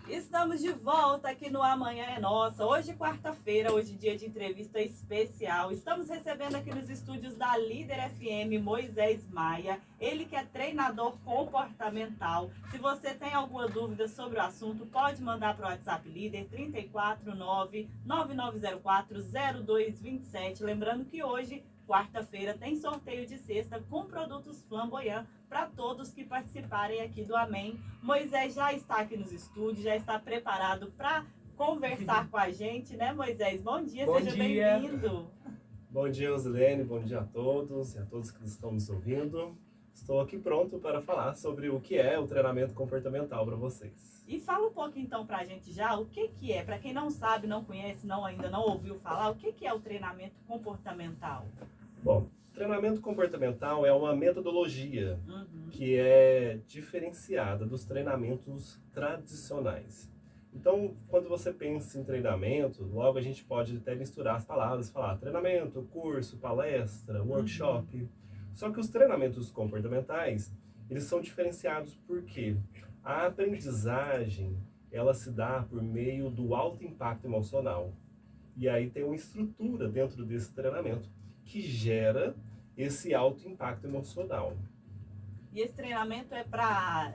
Estamos de volta aqui no Amanhã é Nossa. Hoje, quarta-feira, hoje dia de entrevista especial. Estamos recebendo aqui nos estúdios da Líder FM Moisés Maia, ele que é treinador comportamental. Se você tem alguma dúvida sobre o assunto, pode mandar para o WhatsApp Líder 349-9904-0227. Lembrando que hoje, quarta-feira, tem sorteio de cesta com produtos Flamboyant para todos que participarem aqui do Amém. Moisés já está aqui nos estúdios, já está preparado para conversar com a gente, né, Moisés? Bom dia, seja bem-vindo. Bom dia, Rosilene, bom dia a todos e a todos que estão nos ouvindo. Estou aqui pronto para falar sobre o que é o treinamento comportamental para vocês. E fala um pouco então para a gente já o que é, para quem não sabe, não conhece, ainda não ouviu falar, o que é o treinamento comportamental? Bom, treinamento comportamental é uma metodologia que é diferenciada dos treinamentos tradicionais. Então, quando você pensa em treinamento, logo a gente pode até misturar as palavras, falar treinamento, curso, palestra, workshop. Só que os treinamentos comportamentais, eles são diferenciados porque a aprendizagem, ela se dá por meio do alto impacto emocional. E aí tem uma estrutura dentro desse treinamento que gera esse alto impacto emocional. E esse treinamento é para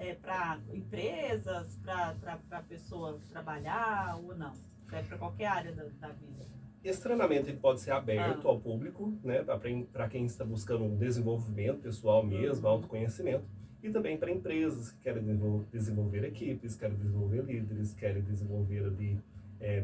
empresas, para pessoa trabalhar ou não? É para qualquer área da vida? Esse treinamento ele pode ser aberto ao público, né, para quem está buscando um desenvolvimento pessoal mesmo, autoconhecimento, e também para empresas que querem desenvolver equipes, querem desenvolver líderes, querem desenvolver ali,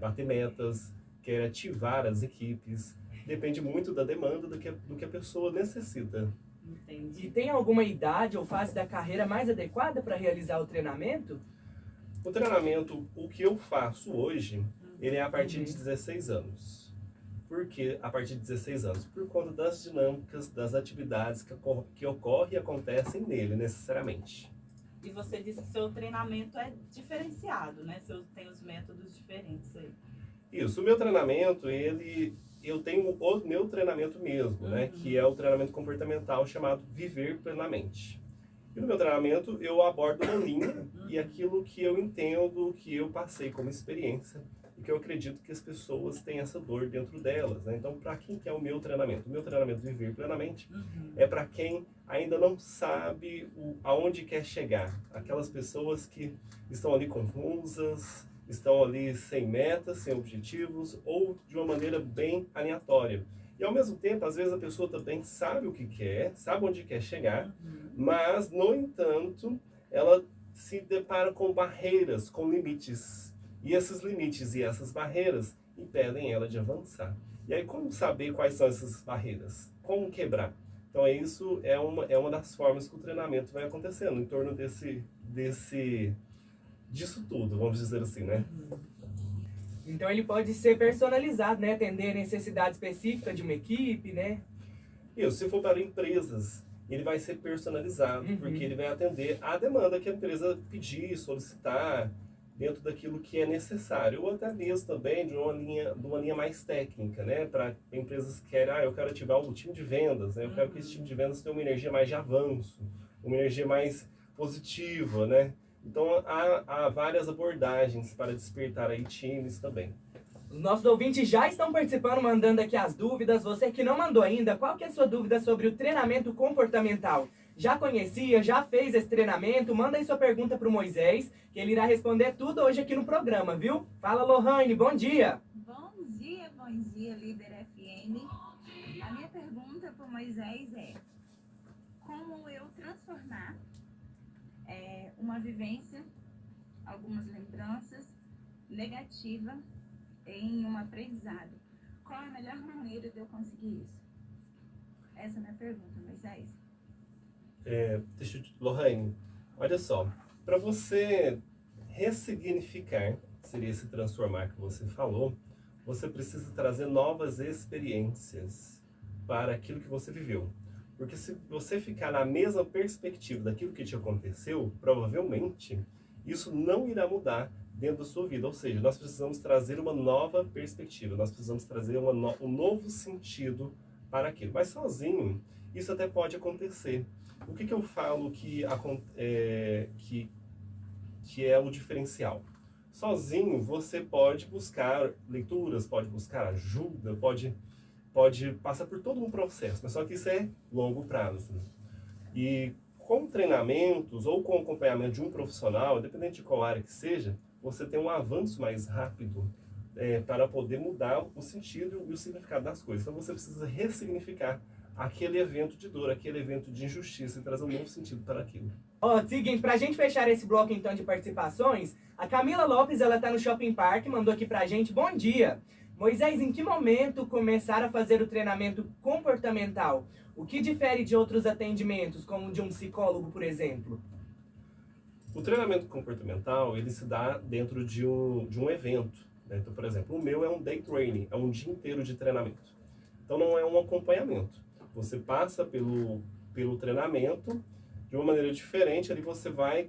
bater metas, querem ativar as equipes. Depende muito da demanda do que a pessoa necessita. Entendi. E tem alguma idade ou fase da carreira mais adequada para realizar o treinamento? O treinamento, o que eu faço hoje, ele é a partir de 16 anos. Por que a partir de 16 anos? Por conta das dinâmicas, das atividades que ocorrem e acontecem nele, necessariamente. E você disse que seu treinamento é diferenciado, né? Tem os métodos diferentes aí. Isso, o meu treinamento, eu tenho o meu treinamento mesmo, né? Que é o treinamento comportamental chamado Viver Plenamente. E no meu treinamento eu abordo uma linha e aquilo que eu entendo, que eu passei como experiência e que eu acredito que as pessoas têm essa dor dentro delas, né? Então, para quem que é o meu treinamento? O meu treinamento Viver Plenamente é para quem ainda não sabe aonde quer chegar. Aquelas pessoas que estão ali confusas, estão ali sem metas, sem objetivos ou de uma maneira bem aleatória. E ao mesmo tempo, às vezes a pessoa também sabe o que quer, sabe onde quer chegar, mas, no entanto, ela se depara com barreiras, com limites. E esses limites e essas barreiras impedem ela de avançar. E aí, como saber quais são essas barreiras? Como quebrar? Então, isso é uma das formas que o treinamento vai acontecendo, em torno disso tudo, vamos dizer assim, né? Então ele pode ser personalizado, né? Atender a necessidade específica de uma equipe, né? Isso, se for para empresas, ele vai ser personalizado, porque ele vai atender a demanda que a empresa pedir, solicitar, dentro daquilo que é necessário, ou até mesmo também de uma linha mais técnica, né? Para empresas que querem, eu quero ativar o time de vendas, né? Eu quero que esse time de vendas tenha uma energia mais de avanço, uma energia mais positiva, né? Então, há várias abordagens para despertar aí times também. Os nossos ouvintes já estão participando, mandando aqui as dúvidas. Você que não mandou ainda, qual que é a sua dúvida sobre o treinamento comportamental? Já conhecia, já fez esse treinamento? Manda aí sua pergunta para o Moisés, que ele irá responder tudo hoje aqui no programa, viu? Fala, Lohane, bom dia! Bom dia, Líder FM. A minha pergunta para o Moisés é: como eu transformar uma vivência, algumas lembranças negativas em um aprendizado? Qual é a melhor maneira de eu conseguir isso? Essa é a minha pergunta, Moisés. Lohane, olha só, para você ressignificar, seria se transformar que você falou, você precisa trazer novas experiências para aquilo que você viveu. Porque se você ficar na mesma perspectiva daquilo que te aconteceu, provavelmente isso não irá mudar dentro da sua vida. Ou seja, nós precisamos trazer uma nova perspectiva, nós precisamos trazer um novo sentido para aquilo. Mas sozinho, isso até pode acontecer. O que eu falo que é o diferencial? Sozinho, você pode buscar leituras, pode buscar ajuda, pode passar por todo um processo, mas só que isso é longo prazo. E com treinamentos ou com acompanhamento de um profissional, independente de qual área que seja, você tem um avanço mais rápido para poder mudar o sentido e o significado das coisas. Então você precisa ressignificar aquele evento de dor, aquele evento de injustiça e trazer um novo sentido para aquilo. Seguinte, pra gente fechar esse bloco então de participações, a Camila Lopes, ela tá no Shopping Park, mandou aqui pra gente, bom dia. Moisés, em que momento começar a fazer o treinamento comportamental? O que difere de outros atendimentos, como de um psicólogo, por exemplo? O treinamento comportamental, ele se dá dentro de um evento. Né? Então, por exemplo, o meu é um day training, é um dia inteiro de treinamento. Então não é um acompanhamento. Você passa pelo treinamento de uma maneira diferente, ali você vai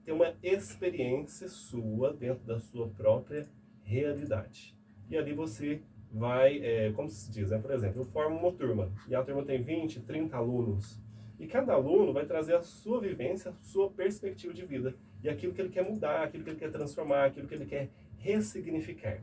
ter uma experiência sua dentro da sua própria realidade. E ali você vai, como se diz, né? Por exemplo, eu formo uma turma, e a turma tem 20, 30 alunos, e cada aluno vai trazer a sua vivência, a sua perspectiva de vida, e aquilo que ele quer mudar, aquilo que ele quer transformar, aquilo que ele quer ressignificar.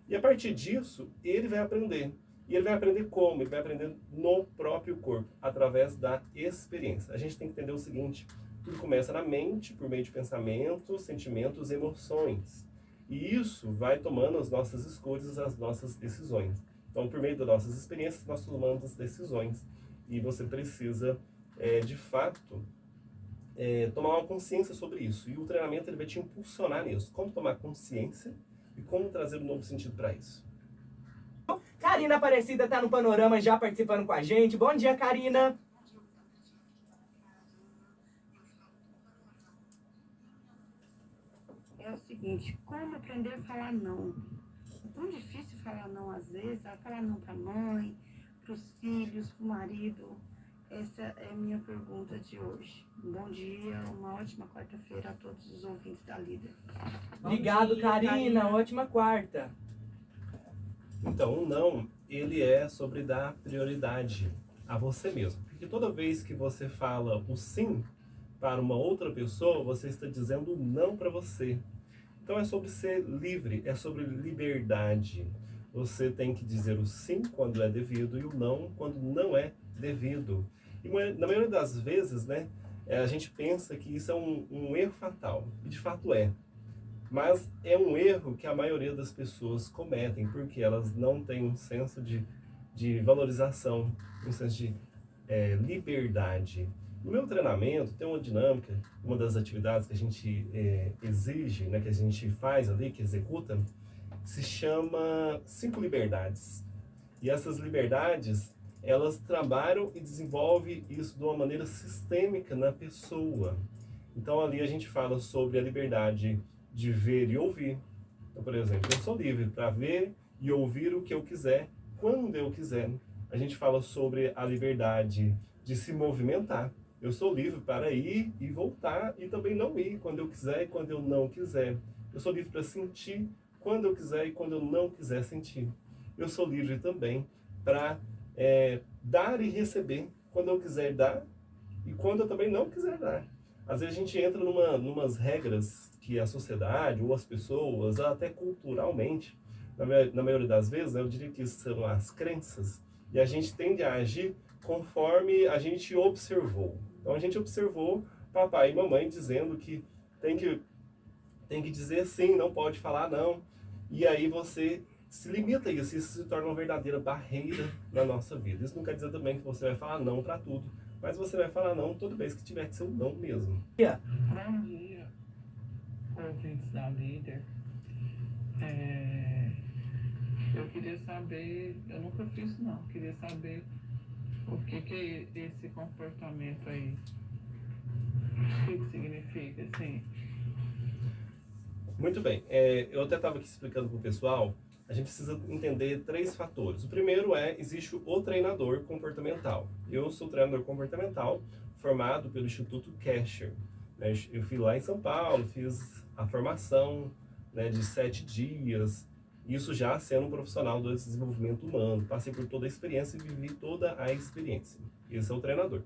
E a partir disso, ele vai aprender. E ele vai aprender como? Ele vai aprender no próprio corpo, através da experiência. A gente tem que entender o seguinte, tudo começa na mente, por meio de pensamentos, sentimentos, emoções. E isso vai tomando as nossas escolhas, as nossas decisões. Então, por meio das nossas experiências, nós tomamos as decisões. E você precisa, de fato, tomar uma consciência sobre isso. E o treinamento ele vai te impulsionar nisso. Como tomar consciência e como trazer um novo sentido para isso. Karina Aparecida tá no Panorama já participando com a gente. Bom dia, Karina. É o seguinte, como aprender a falar não? É tão difícil falar não às vezes, falar não para a mãe, para os filhos, para o marido. Essa é a minha pergunta de hoje. Bom dia, uma ótima quarta-feira a todos os ouvintes da Líder. Obrigado, Karina. Ótima quarta. Então, o não, ele é sobre dar prioridade a você mesmo. Porque toda vez que você fala o sim para uma outra pessoa, você está dizendo não para você. Então é sobre ser livre, é sobre liberdade. Você tem que dizer o sim quando é devido e o não quando não é devido. E na maioria das vezes, né, a gente pensa que isso é um erro fatal. E de fato é. Mas é um erro que a maioria das pessoas cometem, porque elas não têm um senso de valorização, um senso de liberdade. No meu treinamento tem uma dinâmica, uma das atividades que a gente exige, né, que a gente faz ali, que executa, se chama 5 liberdades. E essas liberdades, elas trabalham e desenvolvem isso de uma maneira sistêmica na pessoa. Então ali a gente fala sobre a liberdade de ver e ouvir. Então, por exemplo, eu sou livre para ver e ouvir o que eu quiser, quando eu quiser. A gente fala sobre a liberdade de se movimentar. Eu sou livre para ir e voltar e também não ir quando eu quiser e quando eu não quiser. Eu sou livre para sentir quando eu quiser e quando eu não quiser sentir. Eu sou livre também para dar e receber quando eu quiser dar e quando eu também não quiser dar. Às vezes a gente entra numas regras que a sociedade ou as pessoas, até culturalmente, na maioria das vezes, né, eu diria que isso são as crenças, e a gente tende a agir conforme a gente observou. Então a gente observou papai e mamãe dizendo que tem que dizer sim, não pode falar não. E aí você se limita a isso, isso se torna uma verdadeira barreira na nossa vida. Isso não quer dizer também que você vai falar não para tudo, mas você vai falar não toda vez que tiver que ser um não mesmo. Bom dia, ouvintes da Líder. Eu queria saber, eu nunca fiz não, queria saber o que é esse comportamento aí. O que significa, assim? Muito bem, eu até estava aqui explicando para o pessoal, a gente precisa entender 3 fatores. O primeiro existe o treinador comportamental. Eu sou treinador comportamental formado pelo Instituto Kesher. Eu fui lá em São Paulo, fiz a formação, né, de 7 dias, isso já sendo um profissional do desenvolvimento humano. Passei por toda a experiência e vivi toda a experiência. Esse é o treinador.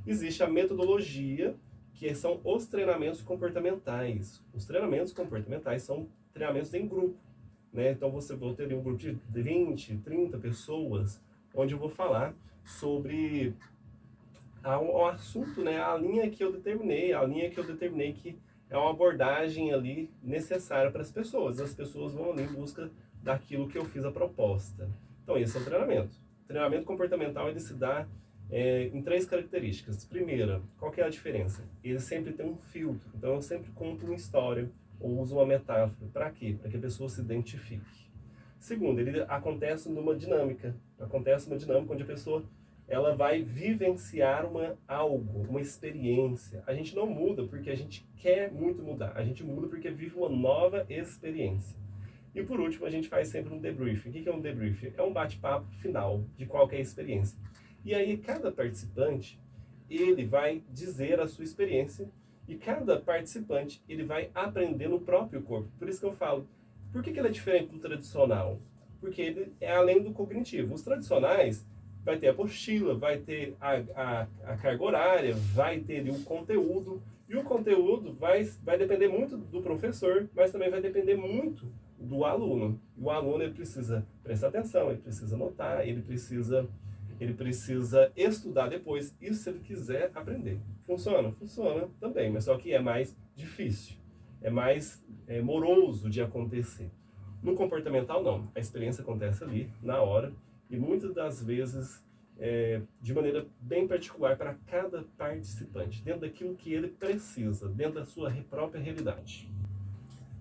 Existe a metodologia, que são os treinamentos comportamentais. Os treinamentos comportamentais são treinamentos em grupo, né? Então você vai ter um grupo de 20, 30 pessoas, onde eu vou falar sobre o assunto, né? A linha que eu determinei que é uma abordagem ali necessária para as pessoas. As pessoas vão ali em busca daquilo que eu fiz a proposta. Então esse é o treinamento. O treinamento comportamental ele se dá em 3 características. Primeira, qual que é a diferença? Ele sempre tem um filtro. Então eu sempre conto uma história ou uso uma metáfora. Para quê? Para que a pessoa se identifique. Segundo, ele acontece numa dinâmica. Acontece uma dinâmica onde a pessoa ela vai vivenciar uma experiência. A gente não muda porque a gente quer muito mudar. A gente muda porque vive uma nova experiência. E por último, a gente faz sempre um debriefing. O que é um debriefing? É um bate-papo final de qualquer experiência. E aí, cada participante, ele vai dizer a sua experiência e cada participante, ele vai aprender no próprio corpo. Por isso que eu falo, por que ele é diferente do tradicional? Porque ele é além do cognitivo. Os tradicionais vai ter a apostila, vai ter a carga horária, vai ter o conteúdo. E o conteúdo vai depender muito do professor, mas também vai depender muito do aluno. O aluno ele precisa prestar atenção, ele precisa anotar, ele precisa estudar depois, isso se ele quiser aprender. Funciona? Funciona também, mas só que é mais difícil, é mais moroso de acontecer. No comportamental, não. A experiência acontece ali, na hora, e muitas das vezes de maneira bem particular para cada participante, dentro daquilo que ele precisa, dentro da sua própria realidade.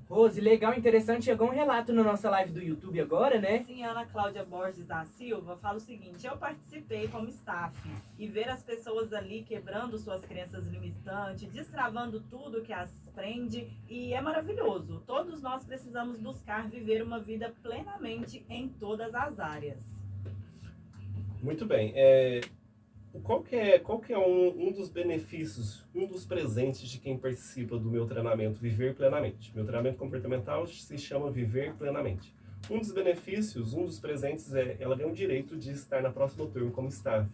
Rose, legal, interessante. Chegou um relato na nossa live do YouTube agora, né? Sim, Ana Cláudia Borges da Silva fala o seguinte: eu participei como staff e ver as pessoas ali quebrando suas crenças limitantes, destravando tudo que as prende, e é maravilhoso. Todos nós precisamos buscar viver uma vida plenamente em todas as áreas. Muito bem. Qual que é um dos benefícios, um dos presentes de quem participa do meu treinamento Viver Plenamente? Meu treinamento comportamental se chama Viver Plenamente. Um dos benefícios, um dos presentes ela ganha o direito de estar na próxima turma como staff.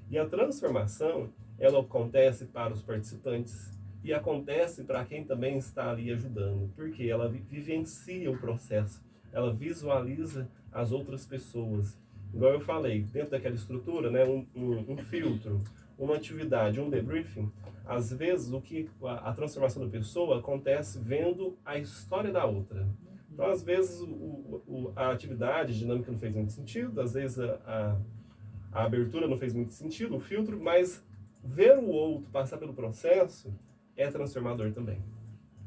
E a transformação, ela acontece para os participantes e acontece para quem também está ali ajudando, porque ela vivencia o processo, ela visualiza as outras pessoas. Igual eu falei, dentro daquela estrutura, né, um filtro, uma atividade, um debriefing, às vezes a transformação da pessoa acontece vendo a história da outra. Então, às vezes, a atividade, a dinâmica não fez muito sentido, às vezes a abertura não fez muito sentido, o filtro, mas ver o outro passar pelo processo é transformador também.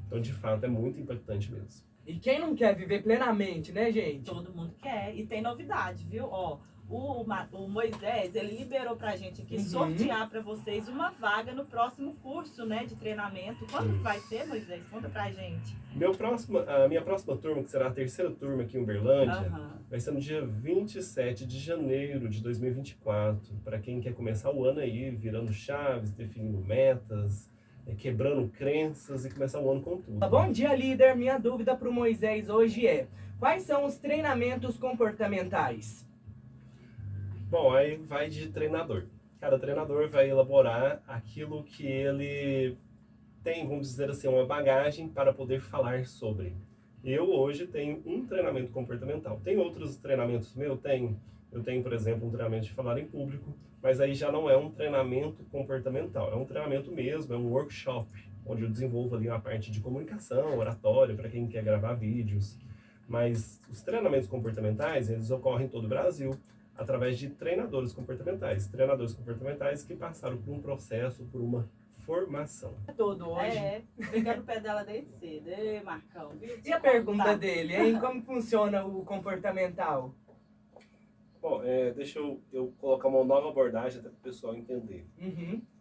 Então, de fato, é muito impactante mesmo. E quem não quer viver plenamente, né, gente? Todo mundo quer. E tem novidade, viu? Ó, o Moisés, ele liberou pra gente aqui sortear pra vocês uma vaga no próximo curso, né, de treinamento. Quando vai ser, Moisés? Conta pra gente. A minha próxima turma, que será a 3ª turma aqui em Uberlândia, vai ser no dia 27 de janeiro de 2024. Para quem quer começar o ano aí, virando chaves, definindo metas, quebrando crenças e começar o ano com tudo. Bom dia, líder. Minha dúvida para o Moisés hoje é: quais são os treinamentos comportamentais? Bom, aí vai de treinador. Cada treinador vai elaborar aquilo que ele tem, vamos dizer assim, uma bagagem para poder falar sobre. Eu hoje tenho um treinamento comportamental. Tem outros treinamentos meus? Eu tenho, por exemplo, um treinamento de falar em público, mas aí já não é um treinamento comportamental, é um treinamento mesmo, é um workshop, onde eu desenvolvo ali uma parte de comunicação, oratória, para quem quer gravar vídeos. Mas os treinamentos comportamentais, eles ocorrem em todo o Brasil, através de treinadores comportamentais que passaram por um processo, por uma formação. Todo hoje. Fica no pé dela desde cedo, Marcão. E a pergunta dele, hein? Como funciona o comportamental? Bom, deixa eu colocar uma nova abordagem até para o pessoal entender.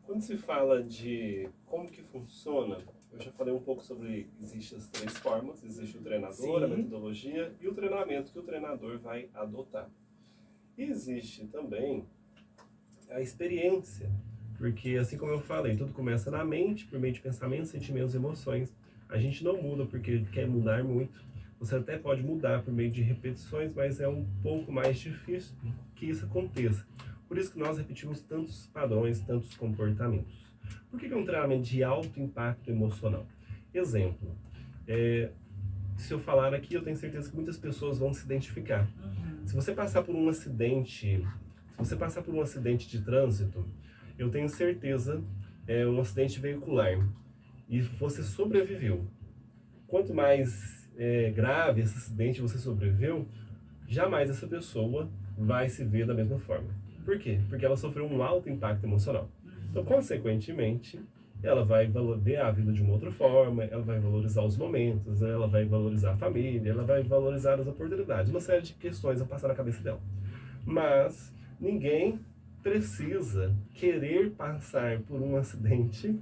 Quando se fala de como que funciona, eu já falei um pouco sobre, existem as 3 formas, existe o treinador, a metodologia e o treinamento que o treinador vai adotar. E existe também a experiência, porque assim como eu falei, tudo começa na mente, por meio de pensamentos, sentimentos e emoções. A gente não muda porque quer mudar muito. Você até pode mudar por meio de repetições, mas é um pouco mais difícil que isso aconteça. Por isso que nós repetimos tantos padrões, tantos comportamentos. Por que é um treinamento de alto impacto emocional? Exemplo, se eu falar aqui, eu tenho certeza que muitas pessoas vão se identificar. Se você passar por um acidente, de trânsito, eu tenho certeza, um acidente veicular, e você sobreviveu. Quanto mais grave esse acidente você sobreviveu, jamais essa pessoa vai se ver da mesma forma. Por quê? Porque ela sofreu um alto impacto emocional. Então, consequentemente, ela vai ver a vida de uma outra forma, ela vai valorizar os momentos, ela vai valorizar a família, ela vai valorizar as oportunidades, uma série de questões a passar na cabeça dela. Mas ninguém precisa querer passar por um acidente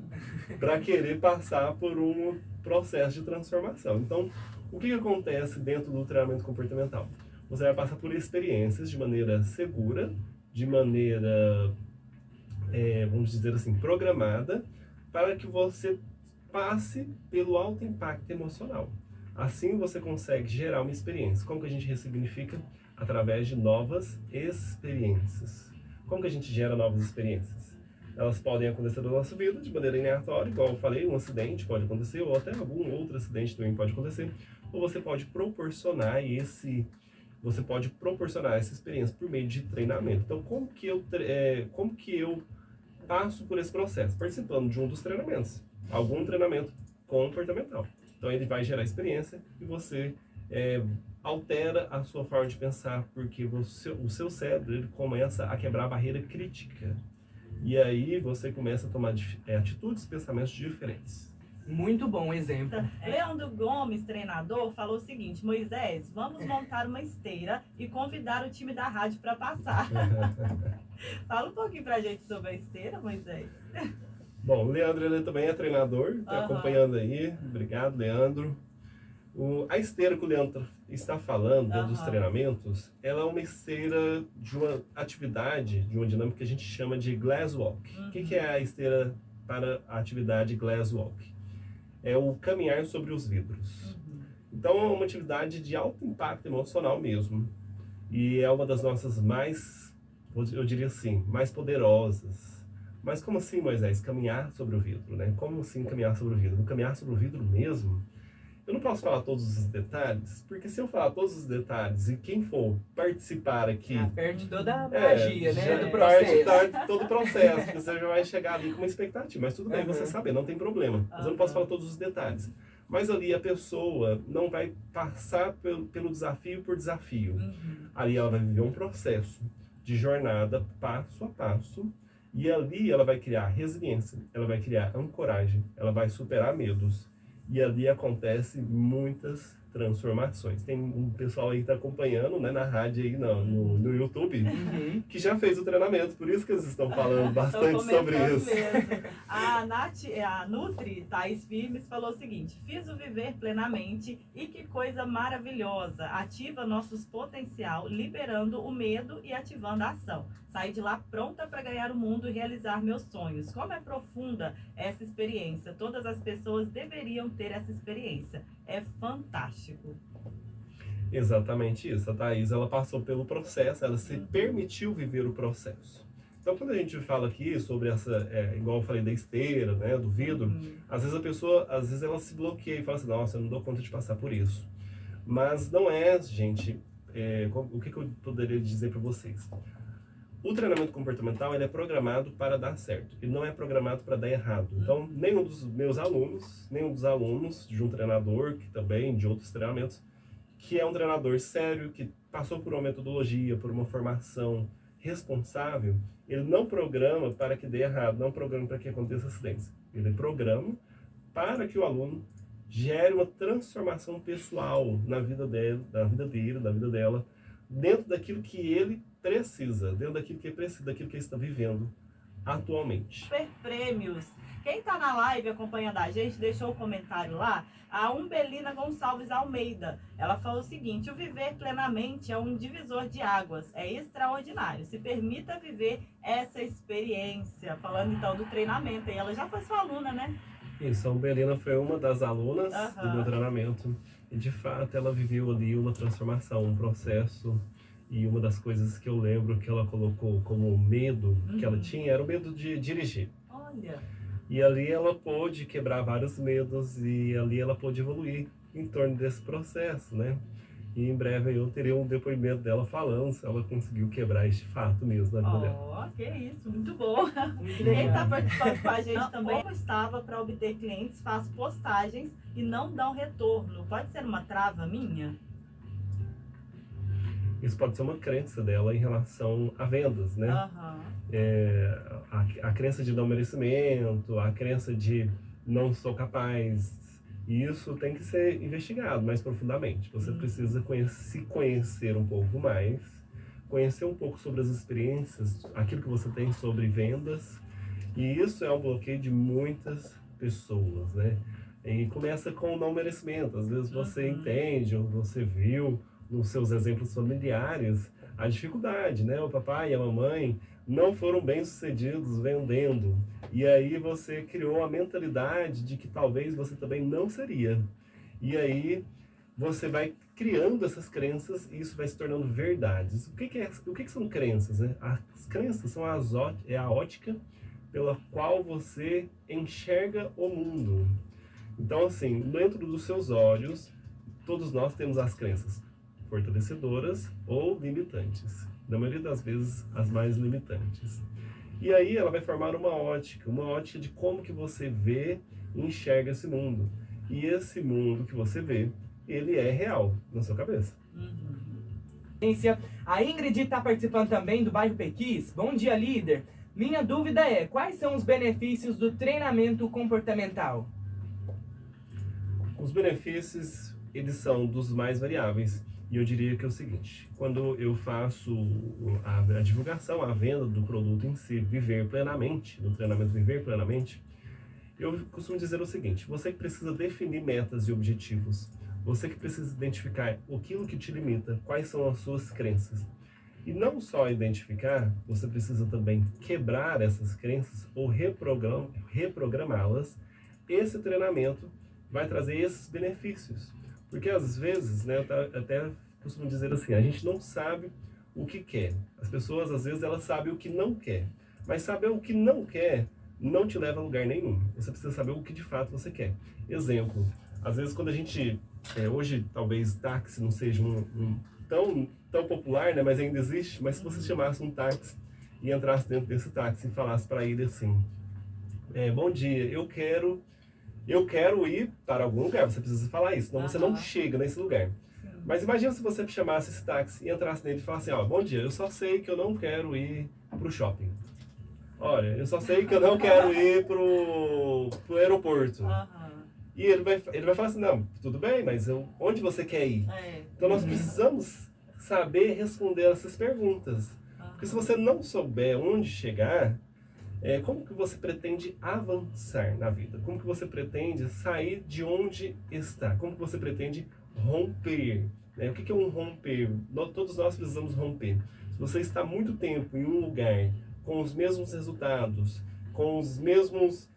para querer passar por um processo de transformação. Então, o que acontece dentro do treinamento comportamental? Você vai passar por experiências de maneira segura, de maneira, vamos dizer assim, programada, para que você passe pelo alto impacto emocional. Assim você consegue gerar uma experiência. Como que a gente ressignifica? Através de novas experiências. Como que a gente gera novas experiências? Elas podem acontecer na nossa vida de maneira aleatória, igual eu falei, um acidente pode acontecer, ou até algum outro acidente também pode acontecer. Ou você pode proporcionar essa experiência por meio de treinamento. Então, como que eu passo por esse processo? Participando de um dos treinamentos, algum treinamento comportamental. Então, ele vai gerar experiência e você altera a sua forma de pensar, porque o seu cérebro ele começa a quebrar a barreira crítica. E aí você começa a tomar atitudes e pensamentos diferentes. Muito bom exemplo. Leandro Gomes, treinador, falou o seguinte: Moisés, vamos montar uma esteira e convidar o time da rádio para passar. Fala um pouquinho pra gente sobre a esteira, Moisés. Bom, o Leandro ele também é treinador, está acompanhando aí. Obrigado, Leandro. A esteira que o Leandro está falando dentro dos treinamentos, ela é uma esteira de uma atividade, de uma dinâmica que a gente chama de glass walk. O que é a esteira para a atividade glass walk? É o caminhar sobre os vidros. Então é uma atividade de alto impacto emocional mesmo. E é uma das nossas mais, eu diria assim, mais poderosas. Mas como assim, Moisés? Caminhar sobre o vidro, né? Como assim caminhar sobre o vidro? Vou caminhar sobre o vidro mesmo? Eu não posso falar todos os detalhes, porque se eu falar todos os detalhes e quem for participar aqui... perde toda a magia, né, do Parte processo. todo o processo, porque você já vai chegar ali com uma expectativa. Mas tudo bem você saber, não tem problema. Mas eu não posso falar todos os detalhes. Mas ali a pessoa não vai passar pelo desafio por desafio. Ali ela vai viver um processo de jornada passo a passo. E ali ela vai criar resiliência, ela vai criar ancoragem, ela vai superar medos. E ali acontece muitas transformações. Tem um pessoal aí que está acompanhando, né, na rádio aí no YouTube, que já fez o treinamento, por isso que eles estão falando bastante sobre isso. Mesmo. A Nutri, Thaís Firmes, falou o seguinte: fiz o viver plenamente e que coisa maravilhosa. Ativa nossos potencial, liberando o medo e ativando a ação. Saí de lá pronta para ganhar o mundo e realizar meus sonhos. Como é profunda essa experiência. Todas as pessoas deveriam ter essa experiência. É fantástico. Exatamente isso. A Thaís, ela passou pelo processo, ela se permitiu viver o processo. Então, quando a gente fala aqui sobre essa, igual eu falei da esteira, né, do vidro, às vezes a pessoa, ela se bloqueia e fala assim, nossa, eu não dou conta de passar por isso. Mas não é, gente, o que eu poderia dizer para vocês? O treinamento comportamental ele é programado para dar certo, ele não é programado para dar errado. Então, nenhum dos meus alunos, nenhum dos alunos de um treinador, que também de outros treinamentos, que é um treinador sério, que passou por uma metodologia, por uma formação responsável, ele não programa para que dê errado, não programa para que aconteça acidentes. Ele programa para que o aluno gere uma transformação pessoal na vida dele, na vida dela, dentro daquilo que ele precisa, dentro daquilo que ele precisa, daquilo que ele está vivendo atualmente. Super prêmios. Quem está na live acompanhando a gente, deixou o comentário lá, a Umbelina Gonçalves Almeida. Ela falou o seguinte: o viver plenamente é um divisor de águas, é extraordinário. Se permita viver essa experiência. Falando então do treinamento, e ela já foi sua aluna, né? Isso, a Umbelina foi uma das alunas do meu treinamento. E de fato ela viveu ali uma transformação, um processo. E uma das coisas que eu lembro que ela colocou como medo que ela tinha era o medo de dirigir. Olha. E ali ela pôde quebrar vários medos e ali ela pôde evoluir em torno desse processo, né? E em breve eu terei um depoimento dela falando se ela conseguiu quebrar este fato mesmo na vida dela. Ó, que isso, muito bom. Muito Quem legal. está participando com a gente também, como estava para obter clientes, faz postagens e não dão retorno. Pode ser uma trava minha? Isso pode ser uma crença dela em relação a vendas, né? Aham. A crença de não merecimento, a crença de não sou capaz. E isso tem que ser investigado mais profundamente. Você precisa se conhecer um pouco mais, conhecer um pouco sobre as experiências, aquilo que você tem sobre vendas. E isso é um bloqueio de muitas pessoas, né? E começa com o não merecimento. Às vezes você entende, ou você viu nos seus exemplos familiares a dificuldade, né? O papai e a mamãe não foram bem-sucedidos vendendo. E aí você criou a mentalidade de que talvez você também não seria. E aí você vai criando essas crenças e isso vai se tornando verdades. O que são crenças, né? As crenças são a ótica pela qual você enxerga o mundo. Então, assim, dentro dos seus olhos, todos nós temos as crenças fortalecedoras ou limitantes. Na maioria das vezes, as mais limitantes. E aí ela vai formar uma ótica de como que você vê e enxerga esse mundo. E esse mundo que você vê, ele é real na sua cabeça. A Ingrid está participando também do bairro Pequis. Bom dia, líder. Minha dúvida é, quais são os benefícios do treinamento comportamental? Os benefícios, eles são dos mais variáveis. E eu diria que é o seguinte, quando eu faço a divulgação, a venda do produto em si, Viver Plenamente, no treinamento Viver Plenamente, eu costumo dizer o seguinte, você que precisa definir metas e objetivos, você que precisa identificar aquilo que te limita, quais são as suas crenças. E não só identificar, você precisa também quebrar essas crenças ou reprogramá-las. Esse treinamento vai trazer esses benefícios. Porque às vezes, né, eu até costumo dizer assim, a gente não sabe o que quer. As pessoas, às vezes, elas sabem o que não quer. Mas saber o que não quer não te leva a lugar nenhum. Você precisa saber o que de fato você quer. Exemplo, às vezes quando a gente, hoje talvez táxi não seja tão popular, né, mas ainda existe, mas se você chamasse um táxi e entrasse dentro desse táxi e falasse para ele assim, bom dia, eu quero ir para algum lugar, você precisa falar isso, senão você não chega nesse lugar. Mas imagina se você chamasse esse táxi e entrasse nele e falasse assim, bom dia, eu só sei que eu não quero ir pro shopping. Olha, eu só sei que eu não quero ir pro aeroporto. E ele vai falar assim, não, tudo bem, mas onde você quer ir? Então nós precisamos saber responder essas perguntas. Porque se você não souber onde chegar, como que você pretende avançar na vida? Como que você pretende sair de onde está? Como que você pretende romper? O que é um romper? Todos nós precisamos romper. Se você está muito tempo em um lugar com os mesmos resultados, com os mesmos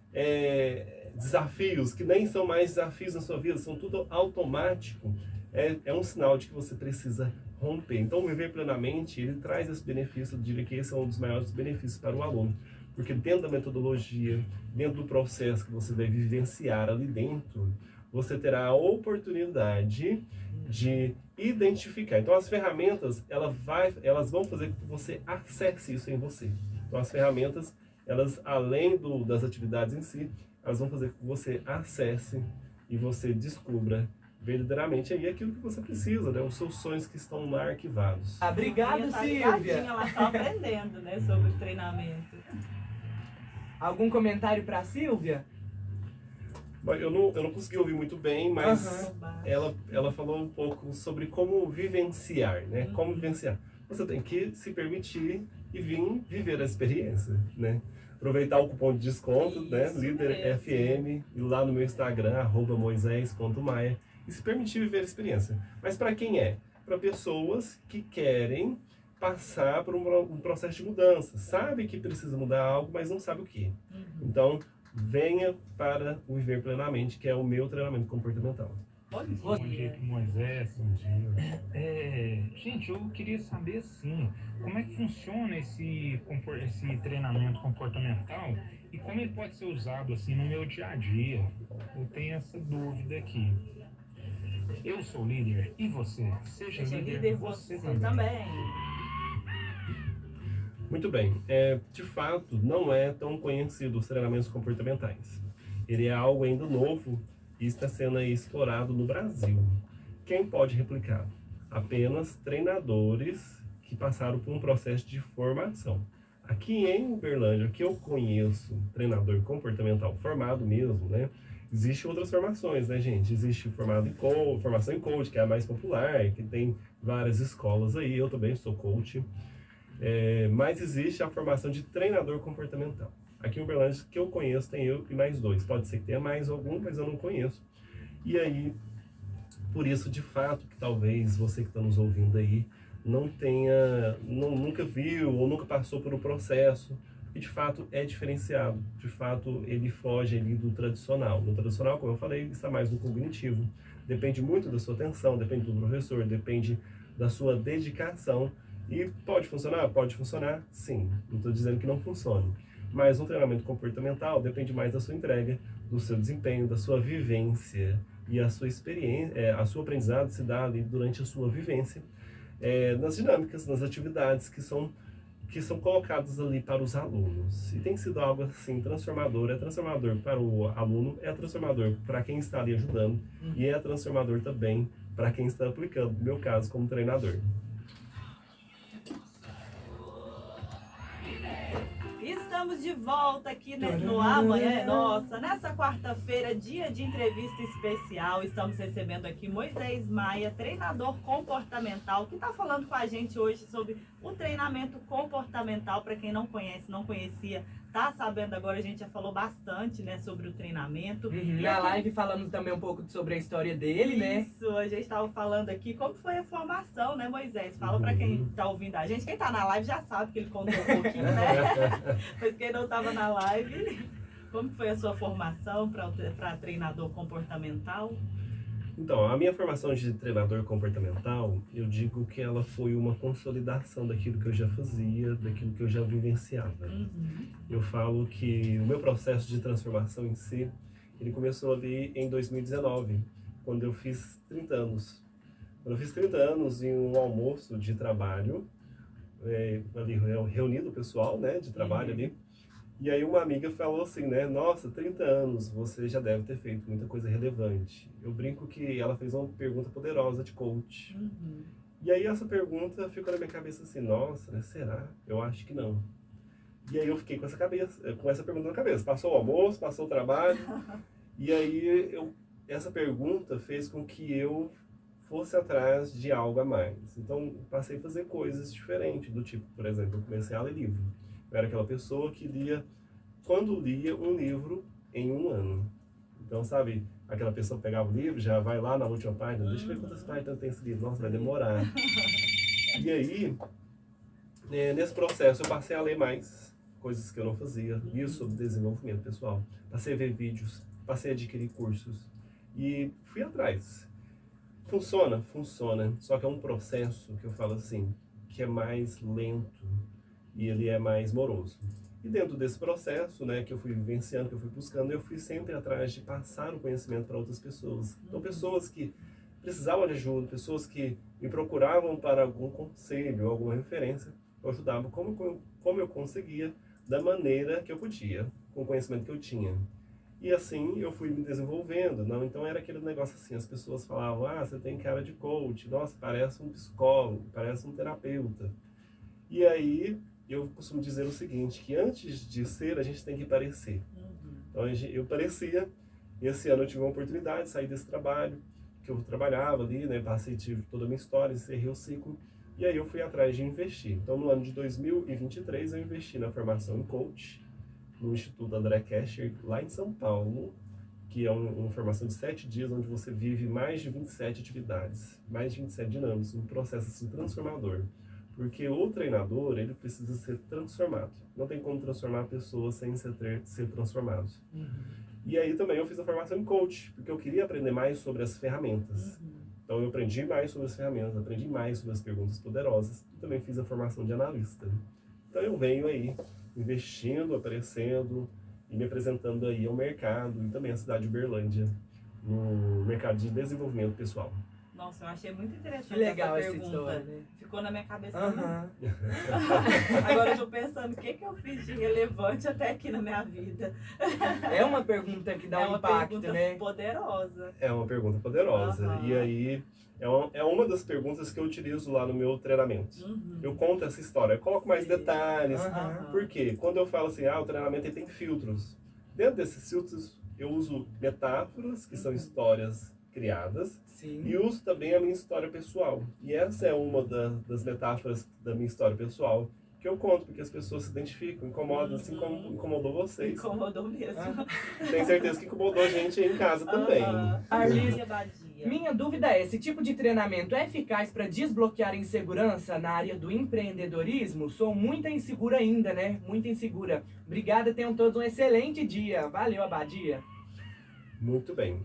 desafios, que nem são mais desafios na sua vida, são tudo automático, é um sinal de que você precisa romper. Então, o Viver Plenamente, ele traz esse benefício, eu diria que esse é um dos maiores benefícios para o aluno. Porque dentro da metodologia, dentro do processo que você vai vivenciar ali dentro, você terá a oportunidade de identificar. Então as ferramentas, elas vão fazer com que você acesse isso em você. Então as ferramentas, elas além das atividades em si, elas vão fazer com que você acesse e você descubra verdadeiramente aí aquilo que você precisa, né? Os seus sonhos que estão lá arquivados. Obrigado, Silvia. Ela está aprendendo, né, sobre o treinamento. Algum comentário para Silvia? Eu não consegui ouvir muito bem, mas ela falou um pouco sobre como vivenciar, né? Como vivenciar. Você tem que se permitir e vir viver a experiência, né? Aproveitar o cupom de desconto, né? Líder FM, e lá no meu Instagram, @moisés.maia, e se permitir viver a experiência. Mas para quem é? Para pessoas que querem passar por um processo de mudança, sabe que precisa mudar algo, mas não sabe o que. Então, venha para o Viver Plenamente, que é o meu treinamento comportamental. Bom dia pro Moisés, bom dia. Gente, eu queria saber assim, como é que funciona esse treinamento comportamental e como ele pode ser usado assim no meu dia a dia. Eu tenho essa dúvida aqui. Eu sou líder e você? Seja líder você também. Muito bem. De fato, não é tão conhecido os treinamentos comportamentais. Ele é algo ainda novo e está sendo aí explorado no Brasil. Quem pode replicar? Apenas treinadores que passaram por um processo de formação. Aqui em Uberlândia, que eu conheço treinador comportamental formado mesmo, né? Existem outras formações, né, gente? Existe formação em coach, que é a mais popular, que tem várias escolas aí. Eu também sou coach. Mas existe a formação de treinador comportamental. Aqui em Uberlândia, que eu conheço, tem eu e mais 2. Pode ser que tenha mais algum, mas eu não conheço. E aí, por isso, de fato, que talvez você que está nos ouvindo aí nunca viu ou nunca passou por um processo, e de fato é diferenciado. De fato, ele foge ali do tradicional. No tradicional, como eu falei, está mais no cognitivo. Depende muito da sua atenção, depende do professor, depende da sua dedicação. E pode funcionar? Pode funcionar, sim. Não estou dizendo que não funcione. Mas um treinamento comportamental depende mais da sua entrega, do seu desempenho, da sua vivência. E a sua experiência, a sua aprendizado se dá ali durante a sua vivência, nas dinâmicas, nas atividades que são colocadas ali para os alunos. E tem sido algo assim transformador. É transformador para o aluno, é transformador para quem está ali ajudando e é transformador também para quem está aplicando, no meu caso, como treinador. Estamos de volta aqui no Amanhã é Nossa. Nessa quarta-feira, dia de entrevista especial, estamos recebendo aqui Moisés Maia, treinador comportamental, que está falando com a gente hoje sobre o treinamento comportamental. Para quem não conhece, não conhecia, tá sabendo agora. A gente já falou bastante, né, sobre o treinamento. Na live falamos também um pouco sobre a história dele, né? Isso, a gente estava falando aqui como foi a formação, né, Moisés? Fala para quem está ouvindo a gente. Quem está na live já sabe que ele contou um pouquinho, né? Mas quem não estava na live, como foi a sua formação para treinador comportamental? Então, a minha formação de treinador comportamental, eu digo que ela foi uma consolidação daquilo que eu já fazia, daquilo que eu já vivenciava. Eu falo que o meu processo de transformação em si, ele começou ali em 2019, quando eu fiz 30 anos. Quando eu fiz 30 anos em um almoço de trabalho, ali reunido o pessoal, né, de trabalho ali, e aí uma amiga falou assim, né, nossa, 30 anos, você já deve ter feito muita coisa relevante. Eu brinco que ela fez uma pergunta poderosa de coach. E aí essa pergunta ficou na minha cabeça assim, nossa, né, será? Eu acho que não. E aí eu fiquei com essa pergunta na cabeça. Passou o almoço, passou o trabalho, e aí essa pergunta fez com que eu fosse atrás de algo a mais. Então passei a fazer coisas diferentes, do tipo, por exemplo, eu comecei a ler livro. Eu era aquela pessoa que quando lia um livro em um ano. Então, sabe, aquela pessoa pegava o livro, já vai lá na última página, deixa eu ver quantas páginas tem esse livro, nossa, vai demorar. E aí, nesse processo, eu passei a ler mais coisas que eu não fazia, li sobre desenvolvimento pessoal, passei a ver vídeos, passei a adquirir cursos e fui atrás. Funciona? Funciona, só que é um processo que eu falo assim, que é mais lento, e ele é mais moroso. E dentro desse processo, né, que eu fui vivenciando, que eu fui buscando, eu fui sempre atrás de passar o conhecimento para outras pessoas. Então, pessoas que precisavam de ajuda, pessoas que me procuravam para algum conselho, alguma referência, eu ajudava como eu conseguia, da maneira que eu podia, com o conhecimento que eu tinha. E assim eu fui me desenvolvendo. Não? Então era aquele negócio assim, as pessoas falavam, você tem cara de coach, nossa, parece um psicólogo, parece um terapeuta. E aí eu costumo dizer o seguinte, que antes de ser, a gente tem que parecer. Então eu parecia, e esse ano eu tive uma oportunidade de sair desse trabalho, que eu trabalhava ali, né, tive toda a minha história, encerrei o ciclo, e aí eu fui atrás de investir. Então no ano de 2023 eu investi na formação em coach, no Instituto André Kescher, lá em São Paulo, que é uma formação de 7 dias, onde você vive mais de 27 atividades, mais de 27 dinâmicas, um processo assim, transformador. Porque o treinador, ele precisa ser transformado. Não tem como transformar a pessoa sem ser transformado. E aí também eu fiz a formação em coach, porque eu queria aprender mais sobre as ferramentas. Então eu aprendi mais sobre as ferramentas, aprendi mais sobre as perguntas poderosas e também fiz a formação de analista. Então eu venho aí investindo, aparecendo e me apresentando aí ao mercado e também à cidade de Uberlândia, no mercado de desenvolvimento pessoal. Nossa, eu achei muito interessante Que legal essa essa pergunta. história, né? Ficou na minha cabeça. Aham. Agora eu tô pensando o que eu fiz de relevante até aqui na minha vida. É uma pergunta que dá É um uma impacto, pergunta né? poderosa. É uma pergunta poderosa. Aham. E aí é uma das perguntas que eu utilizo lá no meu treinamento. Eu conto essa história, eu coloco mais detalhes. Aham. Por quê? Quando eu falo assim, o treinamento ele tem filtros. Dentro desses filtros eu uso metáforas, que são histórias criadas, Sim. e uso também a minha história pessoal. E essa é uma das metáforas da minha história pessoal que eu conto, porque as pessoas se identificam, incomodam, assim como incomodou vocês. Incomodou mesmo. Tenho certeza que incomodou a gente aí em casa também. Arlis, Badia. minha dúvida é, esse tipo de treinamento é eficaz para desbloquear insegurança na área do empreendedorismo? Sou muito insegura ainda, né? Muito insegura. Obrigada, tenham todos um excelente dia. Valeu, Abadia. Muito bem.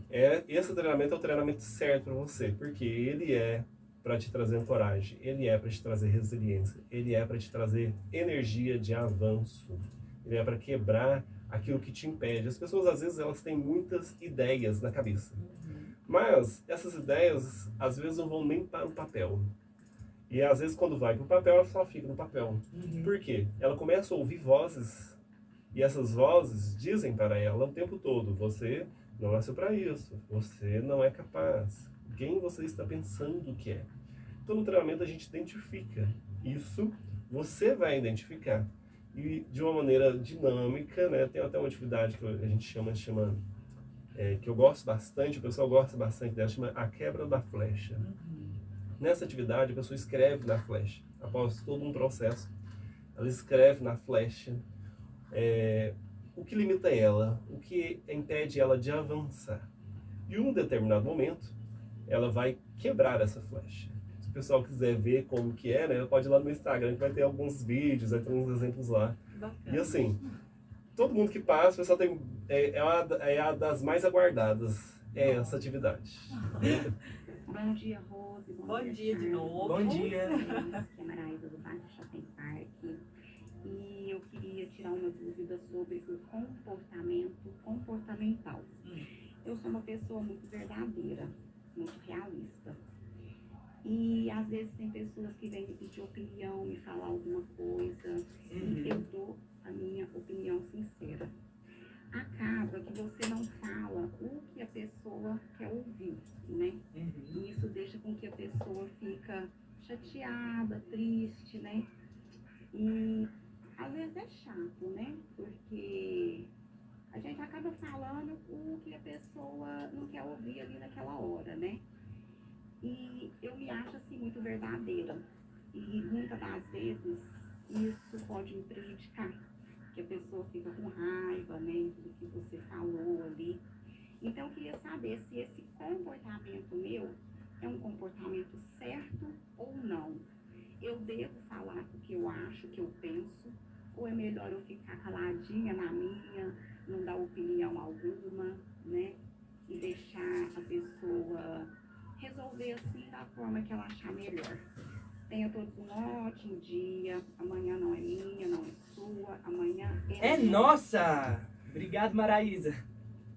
Esse treinamento é o treinamento certo para você, porque ele é para te trazer coragem, ele é para te trazer resiliência, ele é para te trazer energia de avanço, ele é para quebrar aquilo que te impede. As pessoas, às vezes, elas têm muitas ideias na cabeça, mas essas ideias, às vezes, não vão nem para o papel. E, às vezes, quando vai para o papel, ela só fica no papel. Por quê? Ela começa a ouvir vozes, e essas vozes dizem para ela o tempo todo, você não nasceu para isso, você não é capaz, quem você está pensando que é. Então no treinamento a gente identifica isso, você vai identificar. E de uma maneira dinâmica, né? Tem até uma atividade que a gente chama que eu gosto bastante, o pessoal gosta bastante dela, chama a quebra da flecha. Nessa atividade a pessoa escreve na flecha, após todo um processo, ela escreve na flecha o que limita ela, o que impede ela de avançar. E em um determinado momento, ela vai quebrar essa flecha. Se o pessoal quiser ver como que é, né, pode ir lá no meu Instagram, que vai ter alguns vídeos, vai ter uns exemplos lá. Bacana. E assim, todo mundo que passa, o pessoal tem, é a das mais aguardadas, essa atividade. Bom dia, Rose. Bom dia de novo. Bom dia. Aqui é Maraísa do Bairro Shopping Park. E eu queria tirar uma dúvida sobre o comportamento comportamental. Eu sou uma pessoa muito verdadeira, muito realista. E às vezes tem pessoas que vêm me pedir opinião, me falar alguma coisa, e eu dou a minha opinião sincera. Acaba que você não fala o que a pessoa quer ouvir, né? E isso deixa com que a pessoa fica chateada, triste, né? E às vezes é chato, né? Porque a gente acaba falando o que a pessoa não quer ouvir ali naquela hora, né? E eu me acho assim muito verdadeira. E muitas das vezes isso pode me prejudicar. Que a pessoa fica com raiva, né? Do que você falou ali. Então eu queria saber se esse comportamento meu é um comportamento certo ou não. Eu devo falar o que eu acho, o que eu penso, ou é melhor eu ficar caladinha na minha, não dar opinião alguma, né? E deixar a pessoa resolver assim da forma que ela achar melhor. Tenha todos um ótimo dia. Amanhã não é minha, não é sua. Amanhã É nossa! Obrigado, Maraísa.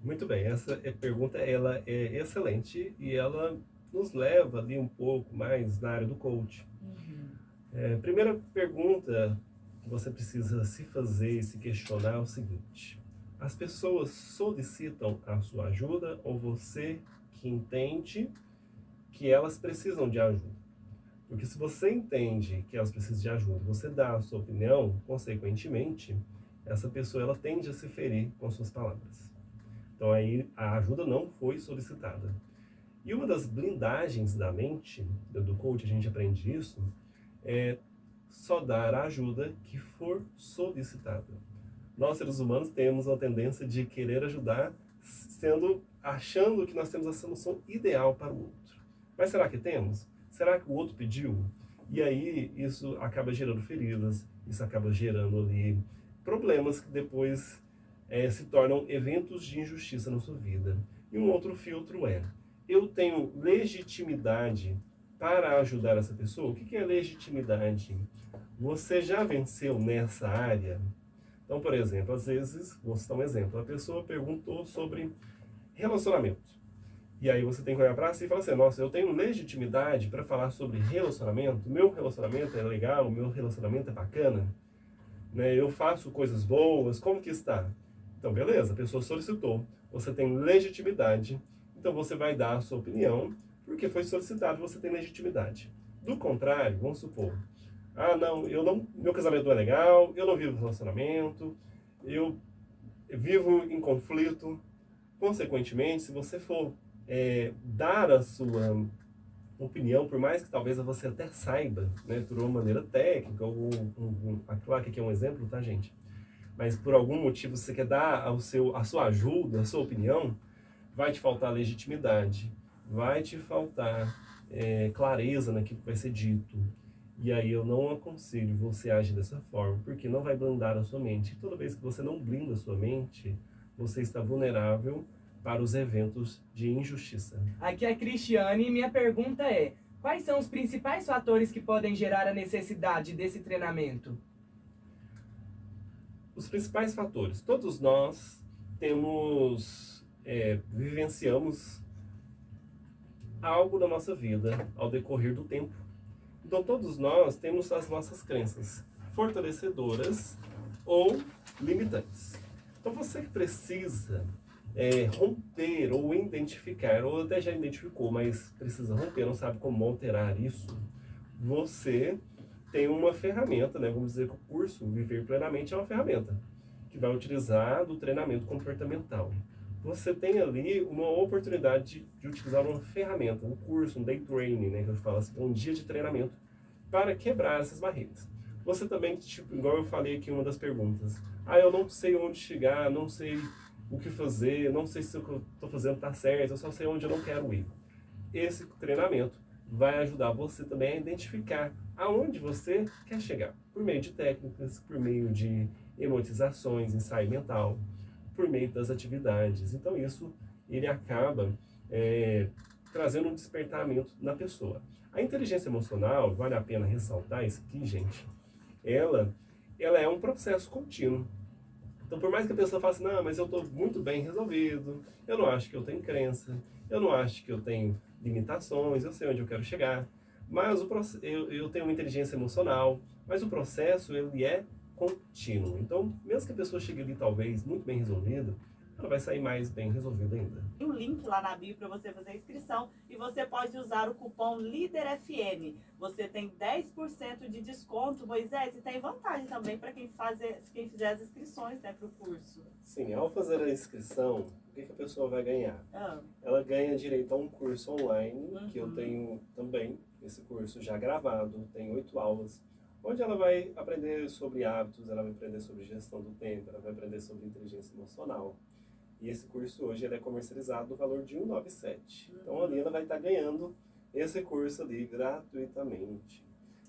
Muito bem, essa pergunta ela é excelente e ela nos leva ali um pouco mais na área do coach. Primeira pergunta que você precisa se fazer e se questionar é o seguinte: as pessoas solicitam a sua ajuda ou você que entende que elas precisam de ajuda? Porque se você entende que elas precisam de ajuda, você dá a sua opinião, consequentemente, essa pessoa ela tende a se ferir com suas palavras. Então aí a ajuda não foi solicitada. E uma das blindagens da mente, do coach, a gente aprende isso, é só dar a ajuda que for solicitada. Nós, seres humanos, temos a tendência de querer ajudar achando que nós temos a solução ideal para o outro. Mas será que temos? Será que o outro pediu? E aí isso acaba gerando feridas, isso acaba gerando ali problemas que depois se tornam eventos de injustiça na sua vida. E um outro filtro é: eu tenho legitimidade para ajudar essa pessoa? O que é legitimidade? Você já venceu nessa área? Então, por exemplo, às vezes, vou citar um exemplo, a pessoa perguntou sobre relacionamento. E aí você tem que olhar para si e falar assim: nossa, eu tenho legitimidade para falar sobre relacionamento? Meu relacionamento é legal? Meu relacionamento é bacana? Né? Eu faço coisas boas? Como que está? Então, beleza, a pessoa solicitou. Você tem legitimidade, então você vai dar a sua opinião, porque foi solicitado, você tem legitimidade. Do contrário, vamos supor: ah, não, meu casamento não é legal, eu não vivo relacionamento, eu vivo em conflito. Consequentemente, se você for dar a sua opinião, por mais que talvez você até saiba, né, por uma maneira técnica, ou claro que aqui é um exemplo, tá, gente? Mas por algum motivo você quer dar a sua ajuda, a sua opinião, vai te faltar legitimidade, vai te faltar clareza naquilo que vai ser dito. E aí eu não aconselho você agir dessa forma, porque não vai blindar a sua mente. E toda vez que você não blinda a sua mente, você está vulnerável para os eventos de injustiça. Aqui é a Cristiane e minha pergunta é: quais são os principais fatores que podem gerar a necessidade desse treinamento? Os principais fatores. Todos nós vivenciamos algo na nossa vida ao decorrer do tempo. Então todos nós temos as nossas crenças fortalecedoras ou limitantes. Então você precisa romper ou identificar, ou até já identificou, mas precisa romper, não sabe como alterar isso. Você tem uma ferramenta, né? Vamos dizer que o curso Viver Plenamente é uma ferramenta que vai utilizar do treinamento comportamental. Você tem ali uma oportunidade de utilizar uma ferramenta, um curso, um day training, né? Que eu falo assim, um dia de treinamento para quebrar essas barreiras. Você também, igual eu falei aqui em uma das perguntas, eu não sei onde chegar, não sei o que fazer, não sei se o que eu estou fazendo está certo, eu só sei onde eu não quero ir. Esse treinamento vai ajudar você também a identificar aonde você quer chegar, por meio de técnicas, por meio de hipnotizações, ensaio mental, por meio das atividades. Então isso, ele acaba trazendo um despertamento na pessoa. A inteligência emocional, vale a pena ressaltar isso aqui, gente, ela é um processo contínuo. Então, por mais que a pessoa fale assim: não, mas eu estou muito bem resolvido, eu não acho que eu tenho crença, eu não acho que eu tenho limitações, eu sei onde eu quero chegar, mas eu tenho uma inteligência emocional, mas o processo, ele é contínuo. Então, mesmo que a pessoa chegue ali, talvez, muito bem resolvida, ela vai sair mais bem resolvida ainda. Tem um link lá na bio para você fazer a inscrição e você pode usar o cupom LíderFM. Você tem 10% de desconto, Moisés, e tem vantagem também para quem fizer as inscrições, né, para o curso. Sim, ao fazer a inscrição, o que a pessoa vai ganhar? Ela ganha direito a um curso online, que eu tenho também, esse curso já gravado, tem 8 aulas, onde ela vai aprender sobre hábitos, ela vai aprender sobre gestão do tempo, ela vai aprender sobre inteligência emocional. E esse curso hoje ele é comercializado no valor de R$ 197. Então ali ela vai estar ganhando esse curso ali gratuitamente.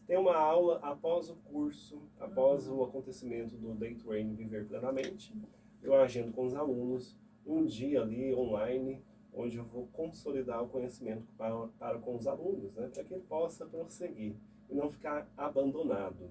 Tem uma aula após o curso, após o acontecimento do Day Training Viver Plenamente. Eu agendo com os alunos um dia ali online, onde eu vou consolidar o conhecimento para com os alunos, né, para que ele possa prosseguir e não ficar abandonado.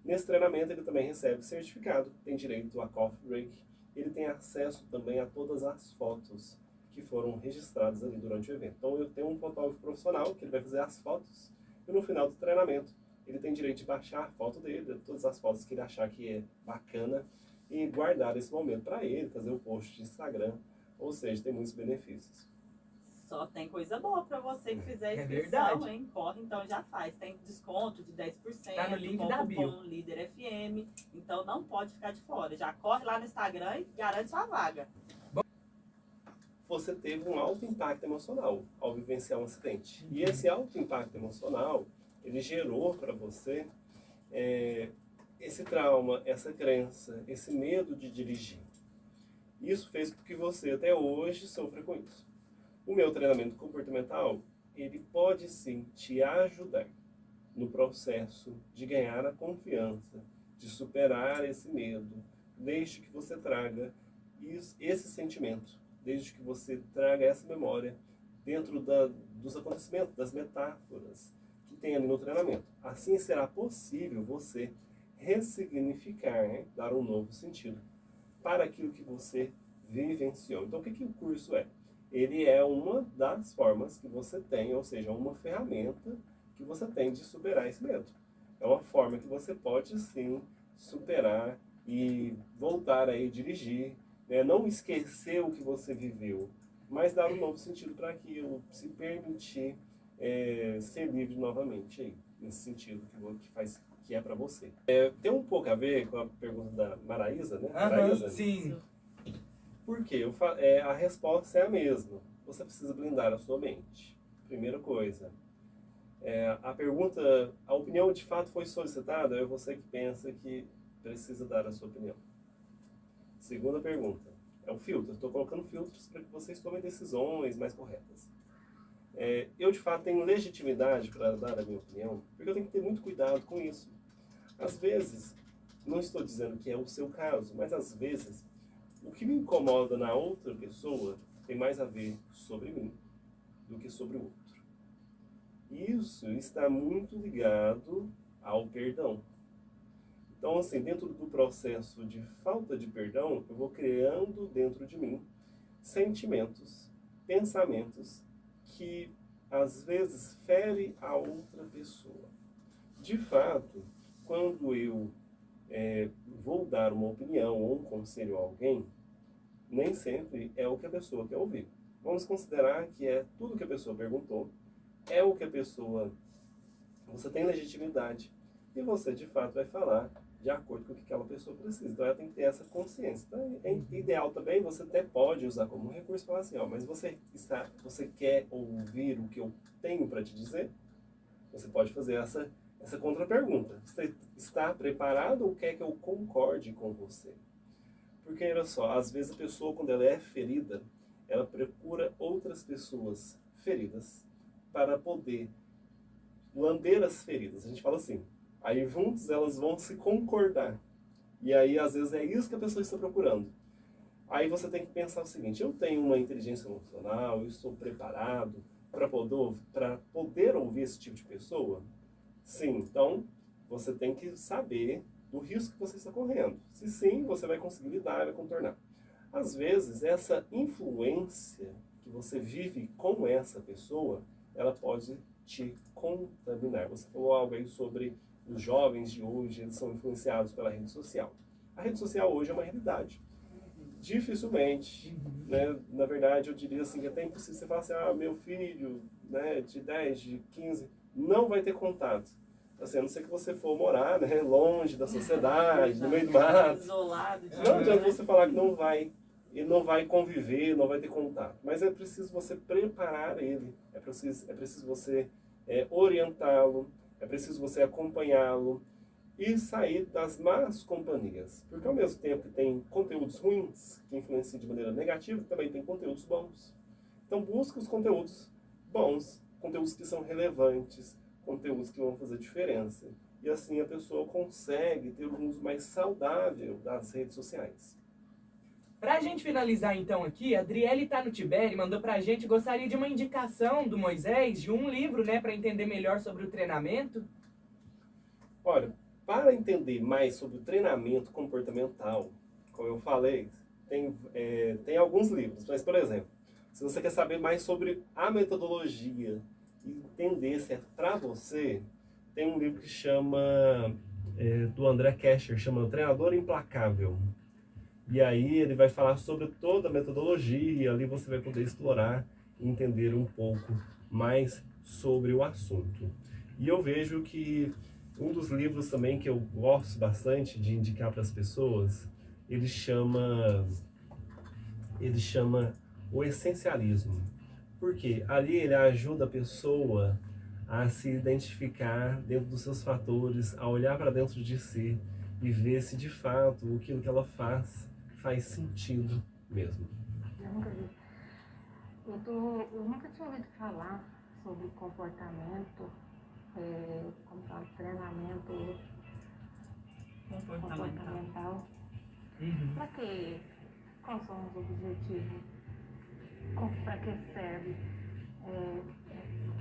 Nesse treinamento ele também recebe certificado, tem direito a coffee break, ele tem acesso também a todas as fotos que foram registradas ali durante o evento. Então eu tenho um fotógrafo profissional que ele vai fazer as fotos e no final do treinamento ele tem direito de baixar a foto dele, todas as fotos que ele achar que é bacana e guardar esse momento para ele, fazer um post de Instagram, ou seja, tem muitos benefícios. Só tem coisa boa para você que fizer a inscrição, verdade. hein? Corre, então já faz. Tem desconto de 10%. Tá no link com da o bio. cupom LíderFM. Então não pode ficar de fora. Já corre lá no Instagram e garante sua vaga. Você teve um alto impacto emocional ao vivenciar um acidente. E esse alto impacto emocional, ele gerou para você esse trauma, essa crença, esse medo de dirigir. Isso fez com que você até hoje sofra com isso. O meu treinamento comportamental, ele pode sim te ajudar no processo de ganhar a confiança, de superar esse medo, desde que você traga esse sentimento, desde que você traga essa memória dentro dos acontecimentos, das metáforas que tem ali no treinamento. Assim será possível você ressignificar, né? Dar um novo sentido para aquilo que você vivenciou. Então, o que o curso é? Ele é uma das formas que você tem, ou seja, uma ferramenta que você tem de superar esse medo. É uma forma que você pode, sim, superar e voltar a dirigir, né? Não esquecer o que você viveu, mas dar um novo sentido para aquilo, se permitir ser livre novamente, aí, nesse sentido que é para você. Tem um pouco a ver com a pergunta da Maraísa, né? Maraísa? Sim. Porque a resposta é a mesma. Você precisa blindar a sua mente. Primeira coisa. A opinião de fato foi solicitada, é você que pensa que precisa dar a sua opinião. Segunda pergunta. É o filtro. Estou colocando filtros para que vocês tomem decisões mais corretas. Eu, de fato, tenho legitimidade para dar a minha opinião, porque eu tenho que ter muito cuidado com isso. Às vezes, não estou dizendo que é o seu caso, mas às vezes, o que me incomoda na outra pessoa tem mais a ver sobre mim do que sobre o outro. Isso está muito ligado ao perdão. Então, assim, dentro do processo de falta de perdão, eu vou criando dentro de mim sentimentos, pensamentos que às vezes ferem a outra pessoa. De fato, quando eu vou dar uma opinião ou um conselho a alguém, nem sempre é o que a pessoa quer ouvir. Vamos considerar que é tudo que a pessoa perguntou, é o que a pessoa... Você tem legitimidade e você, de fato, vai falar de acordo com o que aquela pessoa precisa. Então, ela tem que ter essa consciência. Então, é ideal também, você até pode usar como recurso e falar assim, mas você quer ouvir o que eu tenho para te dizer? Você pode fazer essa contra-pergunta. Você está preparado ou quer que eu concorde com você? Porque, olha só, às vezes a pessoa, quando ela é ferida, ela procura outras pessoas feridas para poder lamber as feridas. A gente fala assim, aí juntos elas vão se concordar. E aí, às vezes, é isso que a pessoa está procurando. Aí você tem que pensar o seguinte, eu tenho uma inteligência emocional, eu estou preparado para poder ouvir esse tipo de pessoa? Sim, então você tem que saber do risco que você está correndo. Se sim, você vai conseguir lidar, vai contornar. Às vezes, essa influência que você vive com essa pessoa, ela pode te contaminar. Você falou algo aí sobre os jovens de hoje, eles são influenciados pela rede social. A rede social hoje é uma realidade. Dificilmente, né? Na verdade, eu diria assim, que é até impossível você falar assim, meu filho, né, de 10, de 15, não vai ter contato. Assim, a não ser que você for morar, né, longe da sociedade, no meio do mato. Isolado. Não adianta você falar que não vai. Ele não vai conviver, não vai ter contato. Mas é preciso você preparar ele. É preciso você orientá-lo. É preciso você acompanhá-lo. E sair das más companhias. Porque ao mesmo tempo que tem conteúdos ruins, que influenciam de maneira negativa, também tem conteúdos bons. Então busca os conteúdos bons, conteúdos que são relevantes, conteúdos que vão fazer diferença. E assim a pessoa consegue ter um uso mais saudável das redes sociais. Pra gente finalizar então aqui, a Adriele tá no Tibete, mandou pra gente, gostaria de uma indicação do Moisés, de um livro, né, pra entender melhor sobre o treinamento. Olha, para entender mais sobre o treinamento comportamental, como eu falei, tem alguns livros. Mas, por exemplo, se você quer saber mais sobre a metodologia e entender se é para você, tem um livro que chama, do André Kesher, chama O Treinador Implacável. E aí ele vai falar sobre toda a metodologia, ali você vai poder explorar e entender um pouco mais sobre o assunto. E eu vejo que um dos livros também que eu gosto bastante de indicar para as pessoas, ele chama O Essencialismo. Porque ali ele ajuda a pessoa a se identificar dentro dos seus fatores, a olhar para dentro de si e ver se de fato aquilo que ela faz sentido mesmo. Eu nunca tinha ouvido falar sobre comportamento, como fala, treinamento comportamental. Para que Quais são os objetivos? Para que serve?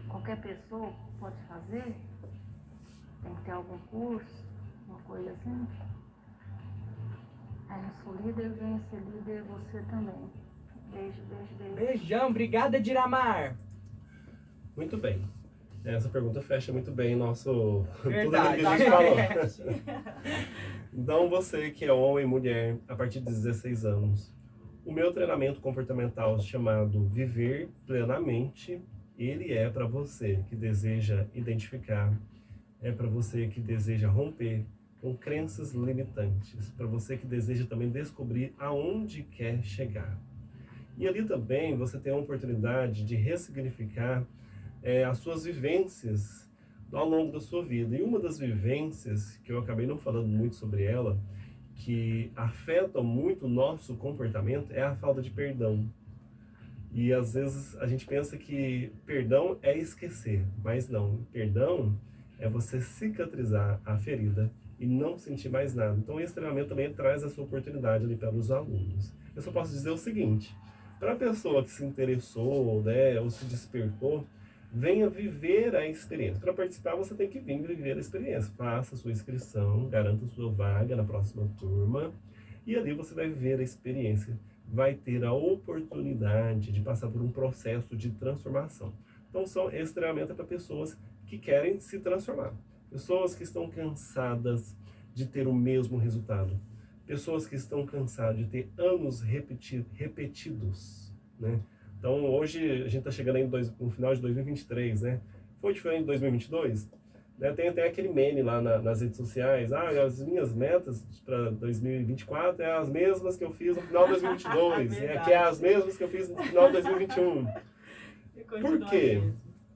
Qualquer pessoa pode fazer? Tem que ter algum curso, uma coisa assim? Eu sou líder, venha ser líder, você também. Beijo, beijo, beijo. Beijão, obrigada, Diramar. Muito bem. Essa pergunta fecha muito bem nosso tudo aquilo Verdade. que a gente falou. Então, você que é homem e mulher, a partir de 16 anos, o meu treinamento comportamental chamado Viver Plenamente, ele é para você que deseja identificar, é para você que deseja romper com crenças limitantes, para você que deseja também descobrir aonde quer chegar. E ali também você tem a oportunidade de ressignificar as suas vivências ao longo da sua vida. E uma das vivências, que eu acabei não falando muito sobre ela, que afetam muito o nosso comportamento, é a falta de perdão. E às vezes a gente pensa que perdão é esquecer, mas não. Perdão é você cicatrizar a ferida e não sentir mais nada. Então esse treinamento também traz essa oportunidade ali para os alunos. Eu só posso dizer o seguinte, para a pessoa que se interessou, né, ou se despertou, venha viver a experiência. Para participar, você tem que vir viver a experiência. Faça a sua inscrição, garanta a sua vaga na próxima turma e ali você vai viver a experiência. Vai ter a oportunidade de passar por um processo de transformação. Então, esse treinamento é para pessoas que querem se transformar. Pessoas que estão cansadas de ter o mesmo resultado. Pessoas que estão cansadas de ter anos repetidos, né? Então, hoje, a gente está chegando aí no final de 2023, né? Foi diferente de 2022? Né? Tem até aquele meme lá nas redes sociais. As minhas metas para 2024 é as mesmas que eu fiz no final de 2022. Que é as mesmas que eu fiz no final de 2021. Por quê?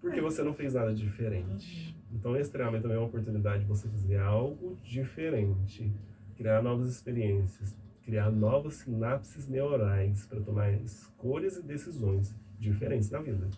Porque você não fez nada diferente. Então, esse treinamento também é uma oportunidade de você fazer algo diferente. Criar novas experiências. Criar novas sinapses neurais para tomar escolhas e decisões diferentes na vida.